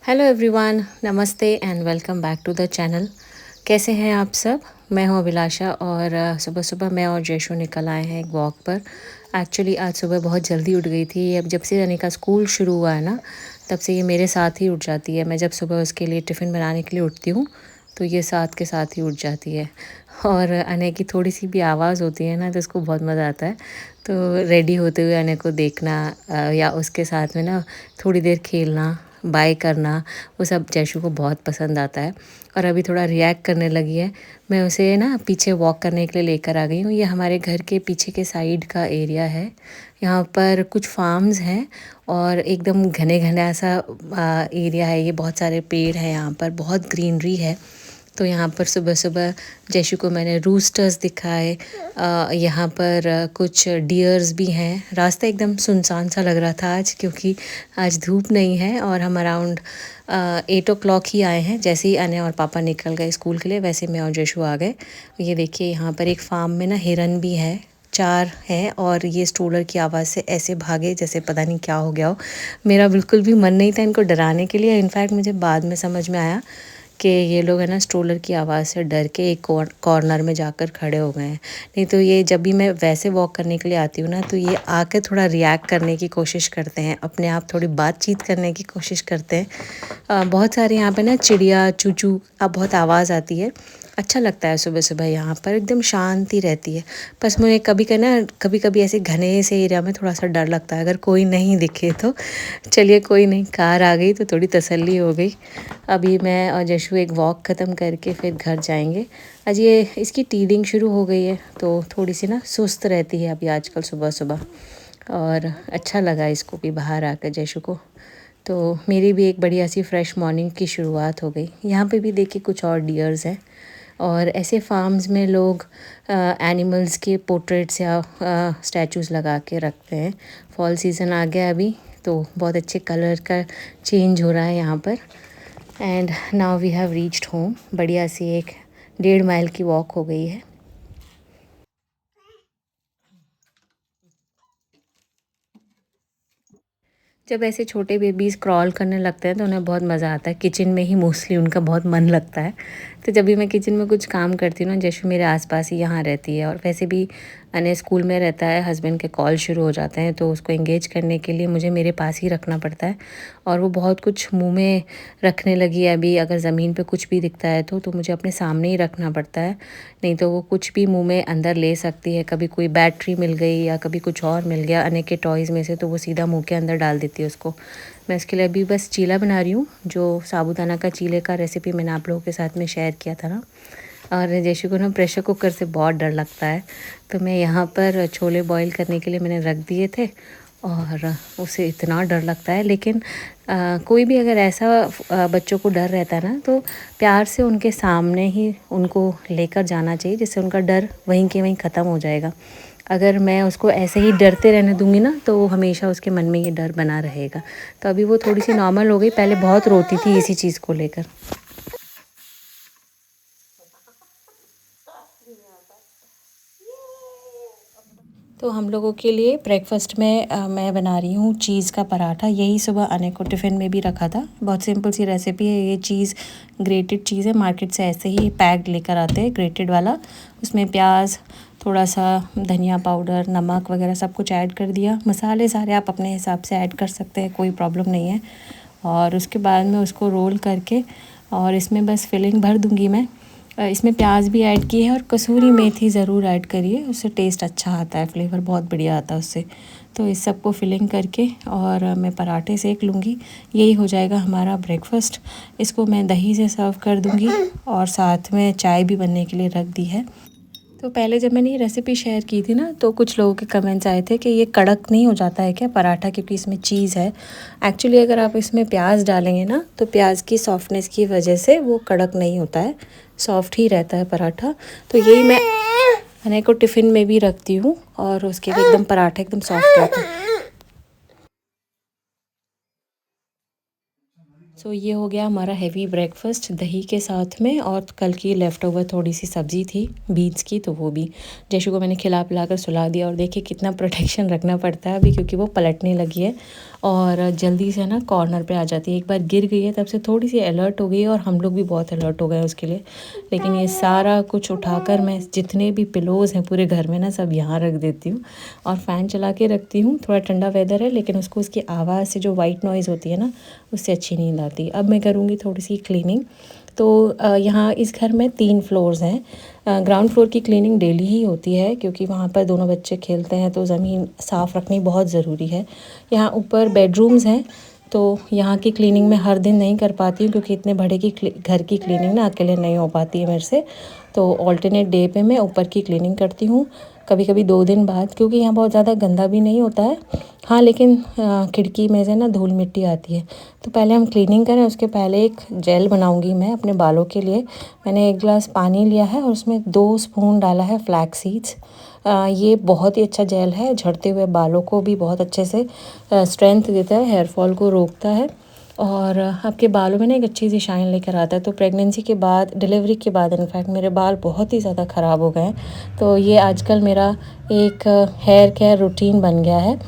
Hello everyone, नमस्ते and welcome back to the channel. कैसे हैं आप सब? मैं हूं अभिलाषा और सुबह सुबह मैं और जयशु निकल आए हैं एक वॉक पर। एक्चुअली आज सुबह बहुत जल्दी उठ गई थी। अब जब से अने का स्कूल शुरू हुआ है ना, तब से ये मेरे साथ ही उठ जाती है। मैं जब सुबह उसके लिए टिफ़िन बनाने के लिए उठती हूँ तो ये साथ के साथ ही उठ जाती है। और अने की थोड़ी सी भी आवाज़ होती है ना तो उसको बहुत मज़ा आता है। तो रेडी होते हुए अने को देखना या उसके साथ में ना थोड़ी देर खेलना, बाय करना, वो सब जैशु को बहुत पसंद आता है। और अभी थोड़ा रिएक्ट करने लगी है। मैं उसे ना पीछे वॉक करने के लिए लेकर आ गई हूँ। ये हमारे घर के पीछे के साइड का एरिया है। यहाँ पर कुछ फार्म्स हैं और एकदम घने घने ऐसा एरिया है। ये बहुत सारे पेड़ हैं, यहाँ पर बहुत ग्रीनरी है। तो यहाँ पर सुबह सुबह जैशु को मैंने रूस्टर्स दिखाए। यहाँ पर कुछ डियर्स भी हैं। रास्ता एकदम सुनसान सा लग रहा था आज, क्योंकि आज धूप नहीं है और हम अराउंड 8 o'clock ही आए हैं। जैसे ही अने और पापा निकल गए स्कूल के लिए, वैसे मैं और जैशु आ गए। ये देखिए, यहाँ पर एक फार्म में ना हिरन भी है, 4 हैं। और ये स्ट्रोलर की आवाज़ से ऐसे भागे जैसे पता नहीं क्या हो गया हो। मेरा बिल्कुल भी मन नहीं था इनको डराने के लिए। इनफैक्ट मुझे बाद में समझ में आया कि ये लोग है ना स्ट्रोलर की आवाज़ से डर के एक कॉर्नर में जाकर खड़े हो गए हैं। नहीं तो ये जब भी मैं वैसे वॉक करने के लिए आती हूँ ना, तो ये आके थोड़ा रिएक्ट करने की कोशिश करते हैं, अपने आप थोड़ी बातचीत करने की कोशिश करते हैं। बहुत सारे यहाँ पे ना चिड़िया चूचू अब बहुत आवाज़ आती है। अच्छा लगता है सुबह सुबह, यहाँ पर एकदम शांति रहती है। बस मुझे कभी कभी ऐसे घने से एरिया में थोड़ा सा डर लगता है, अगर कोई नहीं दिखे तो। चलिए कोई नहीं, कार आ गई तो थोड़ी तसल्ली हो गई। अभी मैं और जशु एक वॉक ख़त्म करके फिर घर जाएंगे। आज ये इसकी टीडिंग शुरू हो गई है तो थोड़ी सी ना सुस्त रहती है अभी आजकल सुबह सुबह। और अच्छा लगा इसको भी बाहर आकर जशु को। तो मेरी भी एक बढ़िया सी फ्रेश मॉर्निंग की शुरुआत हो गई। यहाँ पे भी देखिए कुछ और डियर्स हैं। और ऐसे फार्म्स में लोग एनिमल्स के पोर्ट्रेट्स या स्टैचूज़ लगा के रखते हैं। फॉल सीज़न आ गया अभी, तो बहुत अच्छे कलर का चेंज हो रहा है यहाँ पर। And now we have reached home. बढ़िया सी एक 1.5 माइल की वॉक हो गई है। जब ऐसे छोटे बेबीज़ क्रॉल करने लगते हैं तो उन्हें बहुत मज़ा आता है। किचन में ही मोस्टली उनका बहुत मन लगता है। तो जब भी मैं किचन में कुछ काम करती हूँ ना, जैसे मेरे आसपास ही यहाँ रहती है। और वैसे भी अने स्कूल में रहता है, हस्बैंड के कॉल शुरू हो जाते हैं तो उसको एंगेज करने के लिए मुझे मेरे पास ही रखना पड़ता है। और वो बहुत कुछ मुँह में रखने लगी है अभी। अगर ज़मीन पर कुछ भी दिखता है तो मुझे अपने सामने ही रखना पड़ता है, नहीं तो वो कुछ भी मुँह में अंदर ले सकती है। कभी कोई बैटरी मिल गई या कभी कुछ और मिल गया अने के टॉयज़ में से, तो वो सीधा मुँह के अंदर डाल देती है उसको। मैं इसके लिए अभी बस चीला बना रही हूँ, जो साबूदाना का चीले का रेसिपी मैंने आप लोगों के साथ में शेयर किया था ना। और जैसे को ना प्रेशर कुकर से बहुत डर लगता है, तो मैं यहाँ पर छोले बॉईल करने के लिए मैंने रख दिए थे। और उसे इतना डर लगता है। लेकिन कोई भी अगर ऐसा बच्चों को डर रहता है ना, तो प्यार से उनके सामने ही उनको लेकर जाना चाहिए, जिससे उनका डर वहीं के वहीं ख़त्म हो जाएगा। अगर मैं उसको ऐसे ही डरते रहने दूंगी ना, तो वो हमेशा उसके मन में ये डर बना रहेगा। तो अभी वो थोड़ी सी नॉर्मल हो गई, पहले बहुत रोती थी इसी चीज़ को लेकर। तो हम लोगों के लिए ब्रेकफास्ट में मैं बना रही हूँ चीज़ का पराठा। यही सुबह आने को टिफ़िन में भी रखा था। बहुत सिंपल सी रेसिपी है। ये चीज़ ग्रेटेड चीज़ है, मार्केट से ऐसे ही पैक्ड लेकर आते हैं ग्रेटेड वाला। उसमें प्याज, थोड़ा सा धनिया पाउडर, नमक वगैरह सब कुछ ऐड कर दिया। मसाले सारे आप अपने हिसाब से ऐड कर सकते हैं, कोई प्रॉब्लम नहीं है। और उसके बाद में उसको रोल करके और इसमें बस फिलिंग भर दूँगी मैं। इसमें प्याज भी ऐड की है और कसूरी मेथी ज़रूर ऐड करिए, उससे टेस्ट अच्छा आता है, फ्लेवर बहुत बढ़िया आता है उससे। तो इस सब को फिलिंग करके और मैं पराठे सेक लूँगी। यही हो जाएगा हमारा ब्रेकफास्ट। इसको मैं दही से सर्व कर दूँगी और साथ में चाय भी बनने के लिए रख दी है। तो पहले जब मैंने ये रेसिपी शेयर की थी ना, तो कुछ लोगों के कमेंट्स आए थे कि ये कड़क नहीं हो जाता है क्या पराठा, क्योंकि इसमें चीज़ है। एक्चुअली अगर आप इसमें प्याज डालेंगे ना, तो प्याज की सॉफ्टनेस की वजह से वो कड़क नहीं होता है, सॉफ्ट ही रहता है पराठा। तो यही मैं अने को टिफ़िन में भी रखती हूँ और उसके भी एकदम पराठा एकदम सॉफ्ट रहता है। सो ये हो गया हमारा हेवी ब्रेकफास्ट दही के साथ में, और कल की लेफ़्ट ओवर थोड़ी सी सब्ज़ी थी बीन्स की, तो वो भी जैशु को मैंने खिला पिला कर सुला दिया। और देखिए कितना प्रोटेक्शन रखना पड़ता है अभी, क्योंकि वो पलटने लगी है और जल्दी से ना कॉर्नर पे आ जाती है। एक बार गिर गई है तब से थोड़ी सी अलर्ट हो गई है, और हम लोग भी बहुत अलर्ट हो गए हैं उसके लिए। लेकिन ये सारा कुछ उठाकर मैं जितने भी पिलोज़ हैं पूरे घर में ना सब यहाँ रख देती हूँ, और फ़ैन चला के रखती हूँ। थोड़ा ठंडा वेदर है, लेकिन उसको उसकी आवाज़ से जो वाइट नॉइज़ होती है ना, उससे अच्छी नींद आती है। अब मैं करूँगी थोड़ी सी क्लीनिंग। तो यहाँ इस घर में 3 फ्लोर्स हैं। ग्राउंड फ्लोर की क्लीनिंग डेली ही होती है, क्योंकि वहाँ पर दोनों बच्चे खेलते हैं, तो ज़मीन साफ़ रखनी बहुत ज़रूरी है। यहाँ ऊपर बेडरूम्स हैं, तो यहाँ की क्लीनिंग मैं हर दिन नहीं कर पाती हूँ, क्योंकि इतने बड़े की घर की क्लीनिंग ना अकेले नहीं हो पाती है मेरे से। तो ऑल्टरनेट डे पे मैं ऊपर की क्लीनिंग करती हूँ, कभी कभी 2 दिन बाद, क्योंकि यहाँ बहुत ज़्यादा गंदा भी नहीं होता है। हाँ, लेकिन खिड़की में से ना धूल मिट्टी आती है। तो पहले हम क्लीनिंग करें, उसके पहले एक जेल बनाऊंगी मैं अपने बालों के लिए। मैंने 1 गिलास पानी लिया है और उसमें 2 स्पून डाला है फ्लैक्स सीड्स। ये बहुत ही अच्छा जेल है, झड़ते हुए बालों को भी बहुत अच्छे से स्ट्रेंथ देता है, हेयर फॉल को रोकता है, और आपके बालों में ना एक अच्छी सी शाइन लेकर आता है। तो प्रेगनेंसी के बाद, डिलीवरी के बाद इनफैक्ट मेरे बाल बहुत ही ज़्यादा ख़राब हो गए हैं। तो ये आजकल मेरा एक हेयर केयर रूटीन बन गया है।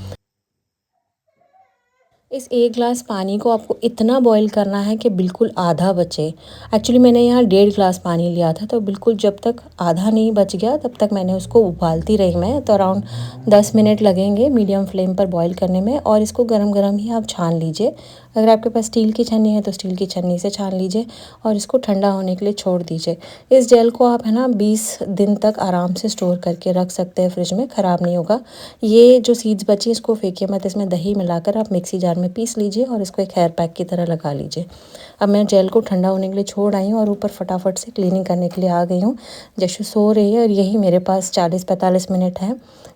इस 1 ग्लास पानी को आपको इतना बॉईल करना है कि बिल्कुल आधा बचे। एक्चुअली मैंने यहाँ 1.5 ग्लास पानी लिया था, तो बिल्कुल जब तक आधा नहीं बच गया तब तक मैंने उसको उबालती रही मैं। तो अराउंड 10 मिनट लगेंगे मीडियम फ्लेम पर बॉईल करने में, और इसको गरम गरम ही आप छान लीजिए। अगर आपके पास स्टील की छन्नी है तो स्टील की छन्नी से छान लीजिए, और इसको ठंडा होने के लिए छोड़ दीजिए। इस जेल को आप है ना 20 दिन तक आराम से स्टोर करके रख सकते हैं फ्रिज में, ख़राब नहीं होगा। ये जो सीड्स बची इसको फेंकिए मत, इसमें दही मिलाकर आप मिक्सी जार में पीस लीजिए और इसको एक हेयर पैक की तरह लगा लीजिए। अब मैं जेल को ठंडा होने के लिए छोड़ आई हूँ, और ऊपर फटाफट से क्लीनिंग करने के लिए आ गई हूँ। जैसे सो रही है, और यही मेरे पास 40-45 मिनट है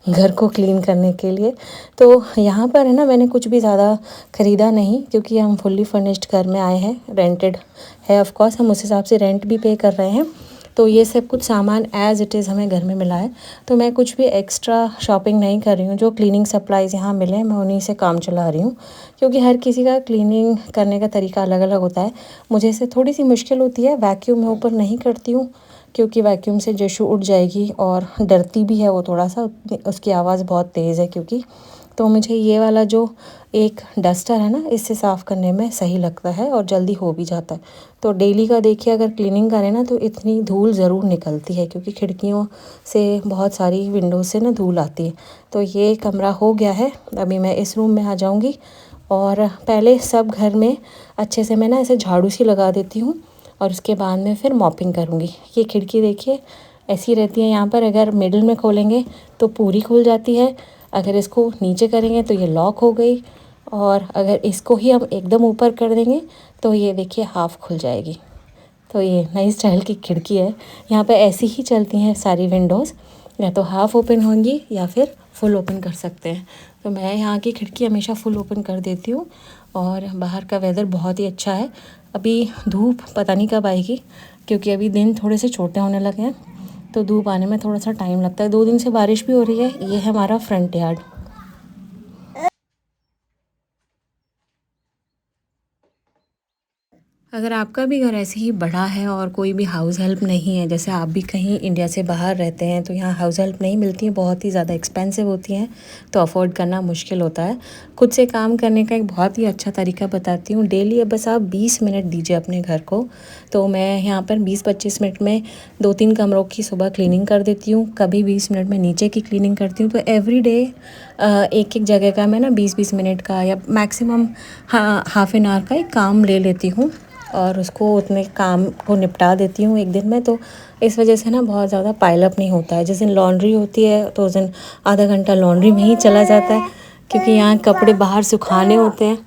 घर को क्लीन करने के लिए। तो यहाँ पर है ना मैंने कुछ भी ज़्यादा ख़रीदा नहीं, क्योंकि हम फुल्ली फर्निश्ड घर में आए हैं, रेंटेड है ऑफ कोर्स, हम उस हिसाब से रेंट भी पे कर रहे हैं। तो ये सब कुछ सामान एज़ इट इज़ हमें घर में मिला है, तो मैं कुछ भी एक्स्ट्रा शॉपिंग नहीं कर रही हूँ। जो क्लीनिंग सप्लाइज़ यहाँ मिले मैं उन्हीं से काम चला रही हूँ, क्योंकि हर किसी का क्लीनिंग करने का तरीका अलग अलग होता है। मुझे इससे थोड़ी सी मुश्किल होती है, वैक्यूम मैं ऊपर नहीं करती हूँ, क्योंकि वैक्यूम से जशु उठ जाएगी, और डरती भी है वो थोड़ा सा, उसकी आवाज़ बहुत तेज़ है क्योंकि। तो मुझे ये वाला जो एक डस्टर है ना, इससे साफ़ करने में सही लगता है और जल्दी हो भी जाता है। तो डेली का देखिए अगर क्लीनिंग करें ना तो इतनी धूल ज़रूर निकलती है, क्योंकि खिड़कियों से बहुत सारी विंडो से ना धूल आती है। तो ये कमरा हो गया है, अभी मैं इस रूम में आ जाऊँगी, और पहले सब घर में अच्छे से मैं ना ऐसे झाड़ू सी लगा देती हूँ, और उसके बाद में फिर मॉपिंग करूँगी। ये खिड़की देखिए ऐसी रहती है, यहाँ पर अगर मिडिल में खोलेंगे तो पूरी खुल जाती है, अगर इसको नीचे करेंगे तो ये लॉक हो गई, और अगर इसको ही हम एकदम ऊपर कर देंगे तो ये देखिए हाफ़ खुल जाएगी। तो ये नई स्टाइल की खिड़की है, यहाँ पे ऐसी ही चलती हैं सारी विंडोज़, या तो हाफ़ ओपन होंगी या फिर फुल ओपन कर सकते हैं। तो मैं यहाँ की खिड़की हमेशा फुल ओपन कर देती हूँ, और बाहर का वेदर बहुत ही अच्छा है। अभी धूप पता नहीं कब आएगी, क्योंकि अभी दिन थोड़े से छोटे होने लगे हैं, तो धूप आने में थोड़ा सा टाइम लगता है। 2 दिन से बारिश भी हो रही है। ये है हमारा फ्रंट यार्ड। अगर आपका भी घर ऐसे ही बड़ा है और कोई भी हाउस हेल्प नहीं है, जैसे आप भी कहीं इंडिया से बाहर रहते हैं, तो यहाँ हाउस हेल्प नहीं मिलती है, बहुत ही ज़्यादा एक्सपेंसिव होती हैं, तो अफोर्ड करना मुश्किल होता है। खुद से काम करने का एक बहुत ही अच्छा तरीका बताती हूँ। डेली अब बस आप 20 मिनट दीजिए अपने घर को। तो मैं यहाँ पर 20-25 मिनट में 2-3 कमरों की सुबह क्लीनिंग कर देती हूँ, कभी 20 मिनट में नीचे की क्लीनिंग करती हूँ। तो एवरी डे एक एक जगह का मैं ना 20-20 मिनट का या मैक्सिमम हाफ़ एन आवर का एक काम ले लेती हूँ, और उसको उतने काम को निपटा देती हूँ एक दिन में। तो इस वजह से ना बहुत ज़्यादा पाइलअप नहीं होता है। जिस दिन लॉन्ड्री होती है तो उस दिन आधा घंटा लॉन्ड्री में ही चला जाता है, क्योंकि यहाँ कपड़े बाहर सुखाने होते हैं।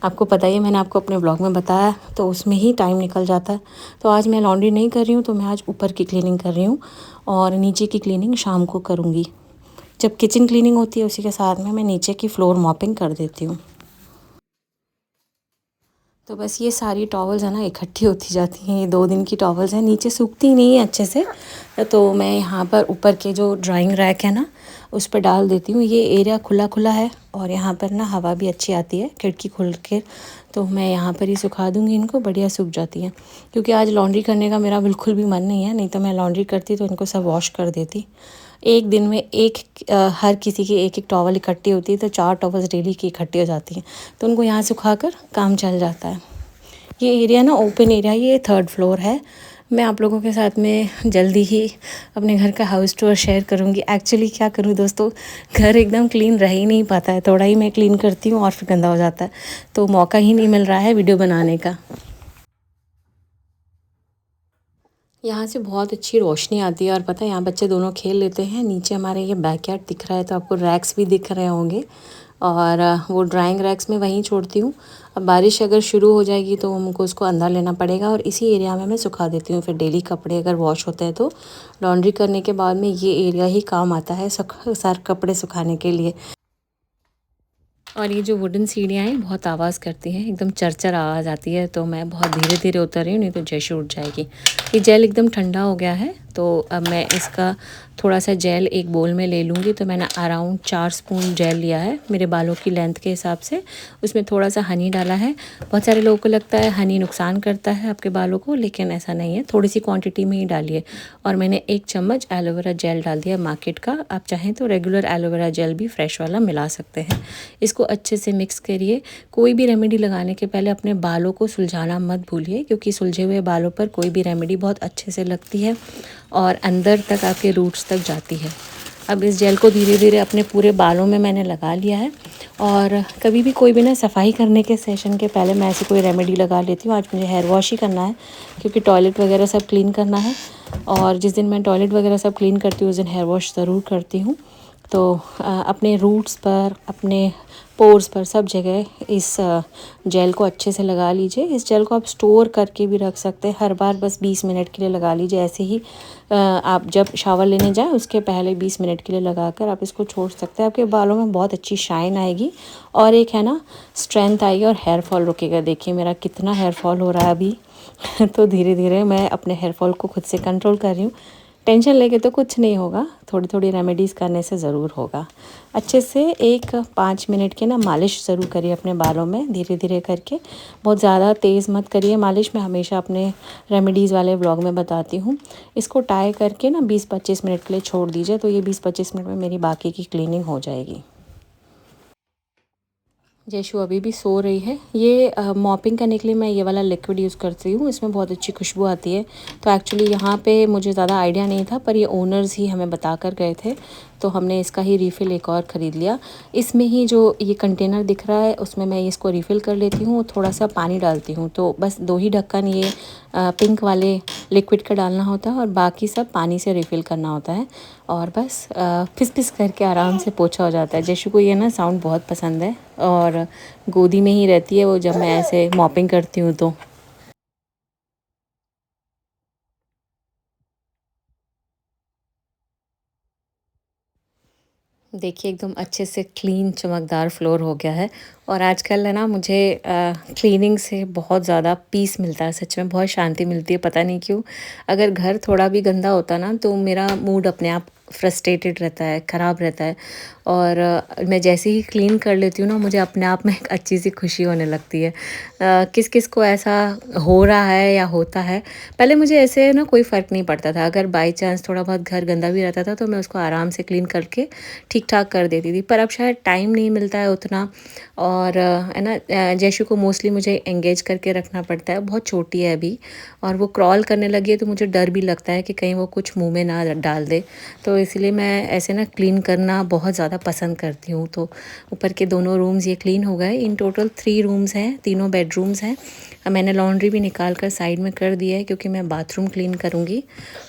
आपको पता ही है, मैंने आपको अपने ब्लॉग में बताया, तो उसमें ही टाइम निकल जाता है। तो आज मैं लॉन्ड्री नहीं कर रही हूँ, तो मैं आज ऊपर की क्लीनिंग कर रही हूँ, और नीचे की क्लीनिंग शाम को करूँगी। जब किचन क्लीनिंग होती है उसी के साथ में मैं नीचे की फ्लोर मॉपिंग कर देती हूँ। तो बस ये सारी टॉवल्स है ना इकट्ठी होती जाती हैं। ये 2 दिन की टॉवल्स हैं, नीचे सूखती नहीं है अच्छे से। तो मैं यहाँ पर ऊपर के जो ड्राइंग रैक है ना उस पर डाल देती हूँ। ये एरिया खुला खुला है और यहाँ पर ना हवा भी अच्छी आती है खिड़की खोल के। तो मैं यहाँ पर ही सुखा दूँगी इनको, बढ़िया सूख जाती हैं। क्योंकि आज लॉन्ड्री करने का मेरा बिल्कुल भी मन नहीं है, नहीं तो मैं लॉन्ड्री करती तो इनको सब वॉश कर देती। एक दिन में हर किसी की एक एक टॉवल इकट्ठी होती है, तो 4 टॉवल्स डेली की इकट्ठी हो जाती हैं। तो उनको यहाँ सुखा कर काम चल जाता है। ये एरिया ना ओपन एरिया, ये 3rd फ्लोर है। मैं आप लोगों के साथ में जल्दी ही अपने घर का हाउस टूर शेयर करूँगी। एक्चुअली क्या करूँ दोस्तों, घर एकदम क्लीन रह ही नहीं पाता है। थोड़ा ही मैं क्लीन करती हूँ और फिर गंदा हो जाता है, तो मौका ही नहीं मिल रहा है वीडियो बनाने का। यहाँ से बहुत अच्छी रोशनी आती है और पता है यहाँ बच्चे दोनों खेल लेते हैं। नीचे हमारे ये बैकयार्ड दिख रहा है, तो आपको रैक्स भी दिख रहे होंगे। और वो ड्राइंग रैक्स में वहीं छोड़ती हूँ। अब बारिश अगर शुरू हो जाएगी तो हमको उसको अंदर लेना पड़ेगा और इसी एरिया में मैं सुखा देती हूँ। फिर डेली कपड़े अगर वॉश होते हैं तो लॉन्ड्री करने के बाद में ये एरिया ही काम आता है सारे कपड़े सुखाने के लिए। और ये जो वुडन सीढ़ियाँ हैं बहुत आवाज़ करती हैं, एकदम चरचर आवाज़ आती है। तो मैं बहुत धीरे धीरे उतर रही हूँ, नहीं तो जैसे उठ जाएगी। ये जेल एकदम ठंडा हो गया है, तो अब मैं इसका थोड़ा सा जेल एक बोल में ले लूँगी। तो मैंने अराउंड 4 स्पून जेल लिया है मेरे बालों की लेंथ के हिसाब से। उसमें थोड़ा सा हनी डाला है। बहुत सारे लोगों को लगता है हनी नुकसान करता है आपके बालों को, लेकिन ऐसा नहीं है, थोड़ी सी क्वांटिटी में ही डालिए। और मैंने 1 चम्मच एलोवेरा जेल डाल दिया मार्केट का। आप चाहें तो रेगुलर एलोवेरा जेल भी फ्रेश वाला मिला सकते हैं। इसको अच्छे से मिक्स करिए। कोई भी रेमेडी लगाने के पहले अपने बालों को सुलझाना मत भूलिए, क्योंकि सुलझे हुए बालों पर कोई भी रेमेडी बहुत अच्छे से लगती है और अंदर तक आपके रूट्स तक जाती है। अब इस जेल को धीरे धीरे अपने पूरे बालों में मैंने लगा लिया है। और कभी भी कोई भी ना सफाई करने के सेशन के पहले मैं ऐसी कोई रेमेडी लगा लेती हूँ। आज मुझे हेयर वॉश ही करना है, क्योंकि टॉयलेट वगैरह सब क्लीन करना है। और जिस दिन मैं टॉयलेट वगैरह सब क्लीन करती हूँ उस दिन हेयर वॉश ज़रूर करती हूँ। तो अपने रूट्स पर, अपने पोर्स पर, सब जगह इस जेल को अच्छे से लगा लीजिए। इस जेल को आप स्टोर करके भी रख सकते हैं। हर बार बस 20 मिनट के लिए लगा लीजिए। ऐसे ही आप जब शावर लेने जाएं उसके पहले 20 मिनट के लिए लगाकर आप इसको छोड़ सकते हैं। आपके बालों में बहुत अच्छी शाइन आएगी और एक है ना स्ट्रेंथ आएगी और हेयर फॉल रुकेगा। देखिए मेरा कितना हेयर फॉल हो रहा है अभी तो धीरे धीरे मैं अपने हेयर फॉल को खुद से कंट्रोल कर रही हूँ। टेंशन लेके तो कुछ नहीं होगा, थोड़ी थोड़ी रेमेडीज़ करने से ज़रूर होगा। अच्छे से एक 5 मिनट की ना मालिश ज़रूर करिए अपने बालों में, धीरे धीरे करके। बहुत ज़्यादा तेज़ मत करिए मालिश, मैं हमेशा अपने रेमेडीज़ वाले व्लॉग में बताती हूँ। इसको टाई करके ना 20-25 मिनट के लिए छोड़ दीजिए, तो ये 20-25 मिनट में मेरी बाकी की क्लीनिंग हो जाएगी। जैशु अभी भी सो रही है। ये मॉपिंग करने के लिए मैं ये वाला लिक्विड यूज़ करती हूँ, इसमें बहुत अच्छी खुशबू आती है। तो एक्चुअली यहाँ पे मुझे ज़्यादा आइडिया नहीं था, पर ये ओनर्स ही हमें बता कर गए थे, तो हमने इसका ही रिफ़िल एक और ख़रीद लिया। इसमें ही जो ये कंटेनर दिख रहा है उसमें मैं इसको रिफ़िल कर लेती हूँ, थोड़ा सा पानी डालती हूँ। तो बस 2 ही ढक्कन ये पिंक वाले लिक्विड का डालना होता है और बाकी सब पानी से रिफ़िल करना होता है। और बस फिस फिस करके आराम से पोछा हो जाता है। जैशु को ये ना साउंड बहुत पसंद है और गोदी में ही रहती है वो जब मैं ऐसे मॉपिंग करती हूँ तो। देखिए एकदम अच्छे से क्लीन चमकदार फ्लोर हो गया है। और आजकल है ना मुझे क्लीनिंग से बहुत ज़्यादा पीस मिलता है, सच में बहुत शांति मिलती है, पता नहीं क्यों। अगर घर थोड़ा भी गंदा होता ना तो मेरा मूड अपने आप फ्रस्ट्रेटेड रहता है, ख़राब रहता है। और मैं जैसे ही क्लीन कर लेती हूँ ना मुझे अपने आप में एक अच्छी सी खुशी होने लगती है। किस किस को ऐसा हो रहा है या होता है। पहले मुझे ऐसे ना कोई फ़र्क नहीं पड़ता था, अगर बाई चांस थोड़ा बहुत घर गंदा भी रहता था तो मैं उसको आराम से क्लीन करके ठीक ठाक कर देती थी। पर अब शायद टाइम नहीं मिलता है उतना। और है ना जैशु को मोस्टली मुझे एंगेज करके रखना पड़ता है, बहुत छोटी है अभी और वो क्रॉल करने लगी है, तो मुझे डर भी लगता है कि कहीं वो कुछ मुंह में ना डाल दे। तो इसलिए मैं ऐसे ना क्लीन करना बहुत ज़्यादा पसंद करती हूँ। तो ऊपर के दोनों रूम्स ये क्लीन हो गए। इन टोटल 3 रूम्स हैं, तीनों बेडरूम्स हैं। मैंने लॉन्ड्री भी निकाल कर साइड में कर दिया है क्योंकि मैं बाथरूम क्लीन करूँगी।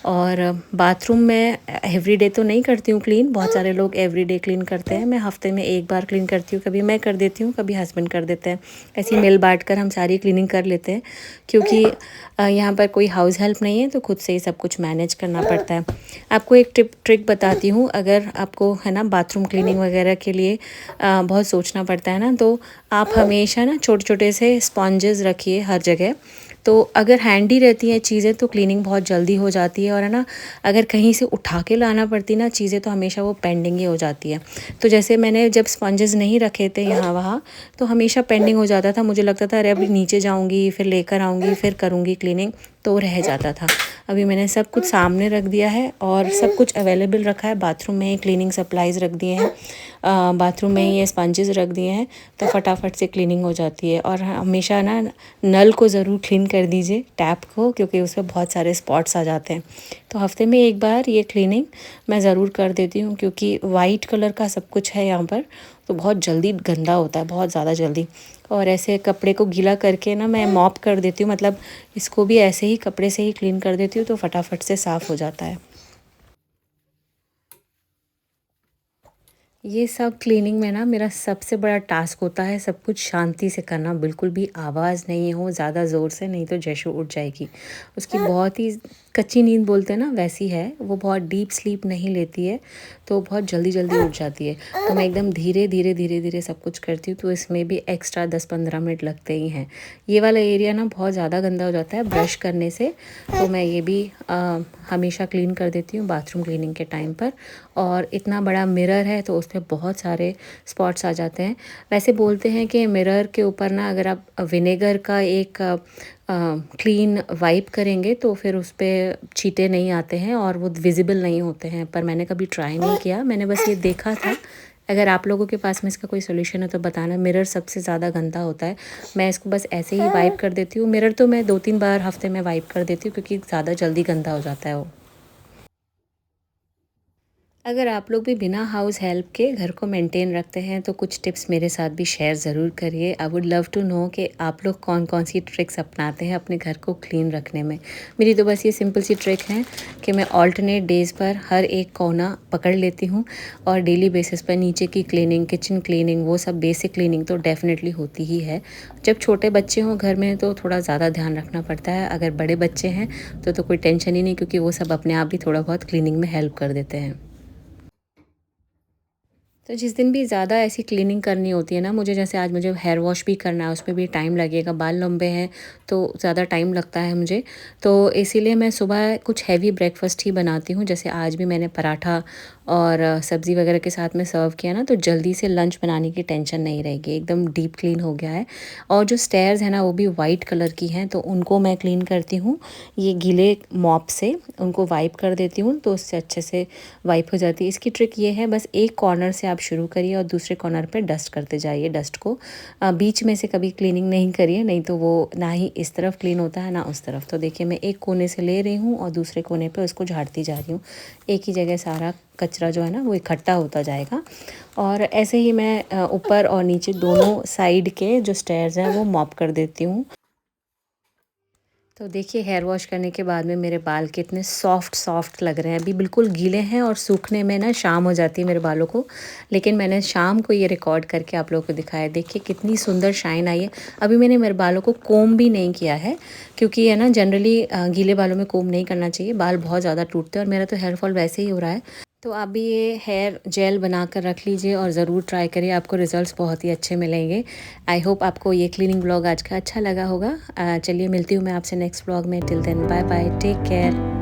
और बाथरूम मैं एवरीडे तो नहीं करती हूँ क्लीन, बहुत सारे लोग एवरीडे क्लीन करते हैं। मैं हफ्ते में एक बार क्लीन करती हूँ, कभी मैं कर देती हूँ, कभी हस्बैंड कर देते हैं। ऐसे ही मिल बांट कर हम सारी क्लीनिंग कर लेते हैं क्योंकि यहाँ पर कोई हाउस हेल्प नहीं है, तो खुद से ही सब कुछ मैनेज करना पड़ता है। आपको एक ट्रिक बताती हूँ। अगर आपको है ना बाथरूम क्लीनिंग वगैरह के लिए बहुत सोचना पड़ता है ना, तो आप हमेशा ना छोटे छोटे से स्पॉन्जेस रखिए हर जगह। तो अगर हैंडी रहती हैं चीज़ें तो क्लीनिंग बहुत जल्दी हो जाती है। और है ना, अगर कहीं से उठा के लाना पड़ती ना चीज़ें तो हमेशा वो पेंडिंग ही हो जाती है। तो जैसे मैंने जब स्पंजेस नहीं रखे थे यहाँ वहाँ, तो हमेशा पेंडिंग हो जाता था। मुझे लगता था अरे अभी नीचे जाऊँगी, फिर लेकर आऊँगी, फिर करूँगी क्लीनिंग, तो रह जाता था। अभी मैंने सब कुछ सामने रख दिया है और सब कुछ अवेलेबल रखा है। बाथरूम में ही क्लीनिंग सप्लाइज़ रख दिए हैं, बाथरूम में ही ये स्पंजेस रख दिए हैं, तो फटाफट से क्लीनिंग हो जाती है। और हमेशा ना नल को ज़रूर क्लीन कर दीजिए, टैप को, क्योंकि उसमें बहुत सारे स्पॉट्स आ जाते हैं। तो हफ्ते में एक बार ये क्लीनिंग मैं ज़रूर कर देती हूँ क्योंकि वाइट कलर का सब कुछ है यहाँ पर, तो बहुत जल्दी गंदा होता है, बहुत ज़्यादा जल्दी। और ऐसे कपड़े को गीला करके ना मैं मॉप कर देती हूँ, मतलब इसको भी ऐसे ही कपड़े से ही क्लीन कर देती हूँ, तो फटाफट से साफ़ हो जाता है। ये सब क्लीनिंग में ना मेरा सबसे बड़ा टास्क होता है सब कुछ शांति से करना, बिल्कुल भी आवाज़ नहीं हो ज़्यादा ज़ोर से, नहीं तो जैशु उठ जाएगी। उसकी बहुत ही कच्ची नींद बोलते हैं ना, वैसी है वो, बहुत डीप स्लीप नहीं लेती है, तो बहुत जल्दी जल्दी उठ जाती है। तो मैं एकदम धीरे धीरे धीरे धीरे सब कुछ करती हूँ, तो इसमें भी एक्स्ट्रा 10-15 मिनट लगते ही हैं। ये वाला एरिया ना बहुत ज़्यादा गंदा हो जाता है ब्रश करने से, तो मैं ये भी हमेशा क्लीन कर देती हूँ बाथरूम क्लीनिंग के टाइम पर। और इतना बड़ा मिरर है तो उस पर बहुत सारे स्पॉट्स आ जाते हैं। वैसे बोलते हैं कि मिरर के ऊपर ना अगर आप विनेगर का एक क्लीन वाइप करेंगे तो फिर उस पर छींटे नहीं आते हैं और वो विजिबल नहीं होते हैं, पर मैंने कभी ट्राई नहीं किया, मैंने बस ये देखा था। अगर आप लोगों के पास में इसका कोई सोल्यूशन है तो बताना। मिरर सबसे ज़्यादा गंदा होता है, मैं इसको बस ऐसे ही वाइप कर देती हूँ। मिरर तो मैं 2-3 बार हफ्ते में वाइप कर देती हूँ क्योंकि ज़्यादा जल्दी गंदा हो जाता है वो। अगर आप लोग भी बिना हाउस हेल्प के घर को मेंटेन रखते हैं तो कुछ टिप्स मेरे साथ भी शेयर ज़रूर करिए। I would love to know कि आप लोग कौन कौन सी ट्रिक्स अपनाते हैं अपने घर को क्लीन रखने में। मेरी तो बस ये सिंपल सी ट्रिक है कि मैं ऑल्टरनेट डेज़ पर हर एक कोना पकड़ लेती हूँ और डेली बेसिस पर नीचे की क्लीनिंग, किचन क्लीनिंग, वो सब बेसिक क्लीनिंग तो डेफ़िनेटली होती ही है। जब छोटे बच्चे हों घर में तो थोड़ा ज़्यादा ध्यान रखना पड़ता है, अगर बड़े बच्चे हैं तो कोई टेंशन ही नहीं, क्योंकि वो सब अपने आप भी थोड़ा बहुत क्लीनिंग में हेल्प कर देते हैं। तो जिस दिन भी ज़्यादा ऐसी क्लीनिंग करनी होती है ना मुझे, जैसे आज मुझे हेयर वॉश भी करना है, उसमें भी टाइम लगेगा, बाल लंबे हैं तो ज़्यादा टाइम लगता है मुझे। तो इसीलिए मैं सुबह कुछ हैवी ब्रेकफास्ट ही बनाती हूँ। जैसे आज भी मैंने पराठा और सब्ज़ी वगैरह के साथ में सर्व किया ना, तो जल्दी से लंच बनाने की टेंशन नहीं रहेगी, एकदम डीप क्लीन हो गया है। और जो स्टेयर्स हैं ना वो भी वाइट कलर की हैं, तो उनको मैं क्लीन करती हूँ ये गीले मॉप से, उनको वाइप कर देती हूँ तो उससे अच्छे से वाइप हो जाती है। इसकी ट्रिक ये है, बस एक कॉर्नर से आप शुरू करिए और दूसरे कॉर्नर पे डस्ट करते जाइए डस्ट को। बीच में से कभी क्लीनिंग नहीं करिए, नहीं तो वो ना ही इस तरफ क्लीन होता है ना उस तरफ। तो देखिए मैं एक कोने से ले रही हूँ और दूसरे कोने पे उसको झाड़ती जा रही हूँ, एक ही जगह सारा कचरा जो है ना वो इकट्ठा होता जाएगा। और ऐसे ही मैं ऊपर और नीचे दोनों साइड के जो स्टेयर्स हैं वो मॉप कर देती हूँ। तो देखिए हेयर वॉश करने के बाद में मेरे बाल कितने सॉफ्ट सॉफ्ट लग रहे हैं। अभी बिल्कुल गीले हैं और सूखने में ना शाम हो जाती है मेरे बालों को, लेकिन मैंने शाम को ये रिकॉर्ड करके आप लोगों को दिखाया। देखिए कितनी सुंदर शाइन आई है। अभी मैंने मेरे बालों को कोम भी नहीं किया है, क्योंकि है ना जनरली गीले बालों में कोम नहीं करना चाहिए, बाल बहुत ज़्यादा टूटते हैं और मेरा तो हेयर फॉल वैसे ही हो रहा है। तो आप भी ये हेयर जेल बना कर रख लीजिए और ज़रूर ट्राई करिए, आपको रिज़ल्ट्स बहुत ही अच्छे मिलेंगे। आई होप आपको ये क्लीनिंग व्लॉग आज का अच्छा लगा होगा। चलिए मिलती हूँ मैं आपसे नेक्स्ट व्लॉग में। Till then bye bye, take care.